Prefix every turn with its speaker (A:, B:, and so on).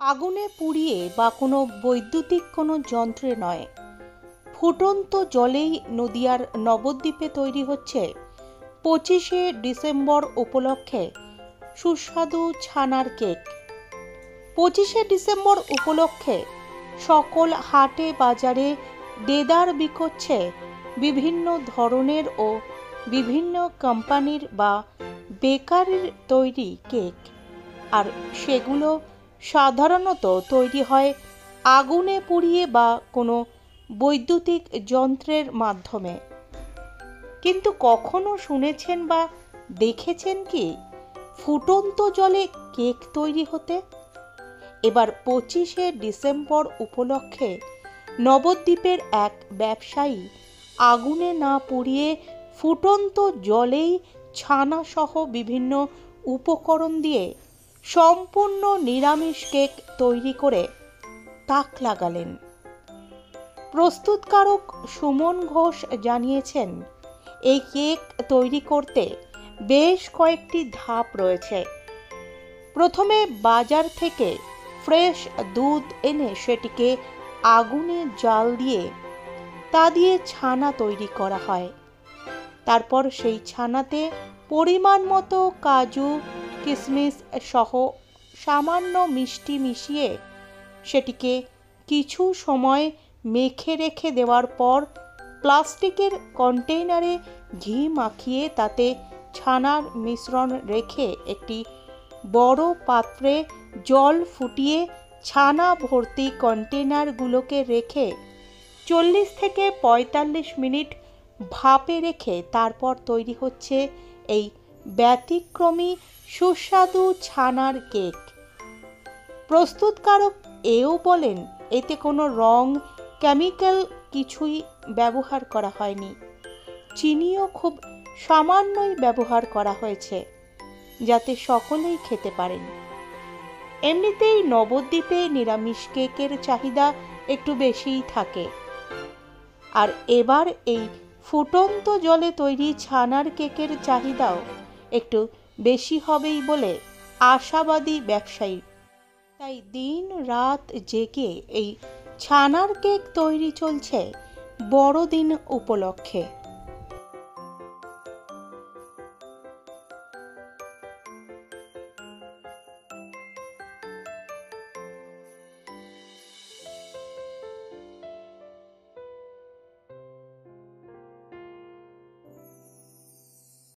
A: আগুনে পুড়িয়ে বা কোনো বৈদ্যুতিক কোনো যন্ত্রে নয়, ফুটন্ত জলেই নদিয়ার নবদ্বীপে তৈরি হচ্ছে 25শে ডিসেম্বর উপলক্ষে সুস্বাদু ছানার কেক। 25শে ডিসেম্বর উপলক্ষে সকল হাটে বাজারে দেদার বিকোচ্ছে বিভিন্ন ধরনের ও বিভিন্ন কোম্পানির বা বেকারির তৈরি কেক, আর সেগুলো সাধারণত তৈরি হয় আগুনে পুড়িয়ে বা কোনো বৈদ্যুতিক যন্ত্রের মাধ্যমে। কিন্তু কখনো শুনেছেন বা দেখেছেন কি ফুটন্ত জলে কেক তৈরি হতে? এবার 25শে ডিসেম্বর উপলক্ষে নবদ্বীপের এক ব্যবসায়ী আগুনে না পুড়িয়ে ফুটন্ত জলেই ছানা সহ বিভিন্ন উপকরণ দিয়ে সম্পূর্ণ নিরামিষ কেক তৈরি করে তাক লাগালেন। প্রস্তুতকারক সুমন ঘোষ জানিয়েছেন, এই কেক তৈরি করতে বেশ কয়েকটি ধাপ রয়েছে। প্রথমে বাজার থেকে ফ্রেশ দুধ এনে সেটিকে আগুনে জাল দিয়ে তা দিয়ে ছানা তৈরি করা হয়। তারপর সেই ছানাতে পরিমাণ মতো কাজু কিশমিশ সহ সামান্য মিষ্টি মিশিয়ে সেটিকে কিছু সময় মেখে রেখে দেওয়ার পর প্লাস্টিকের কন্টেইনারে ঘি মাখিয়ে তাতে ছানার মিশ্রণ রেখে একটি বড় পাত্রে জল ফুটিয়ে ছানা ভর্তি কন্টেইনারগুলোকে রেখে 40 থেকে 45 মিনিট ভাপে রেখে তারপর তৈরি হচ্ছে এই ব্যতিক্রমী সুস্বাদু ছানার কেক। প্রস্তুতকারক এও বলেন, এতে কোনো রং কেমিক্যাল কিছুই ব্যবহার করা হয়নি, চিনিও খুব সামান্যই ব্যবহার করা হয়েছে যাতে সকলেই খেতে পারেন। এমনিতেই নবদ্বীপে নিরামিষ কেকের চাহিদা একটু বেশিই থাকে, আর এবার এই ফুটন্ত জলে তৈরি ছানার কেকের চাহিদাও একটু বেশি হবেই বলে আশাবাদী ব্যবসায়ী। তাই দিন রাত জেগে এই ছানার কেক তৈরি চলছে বড়দিন উপলক্ষে।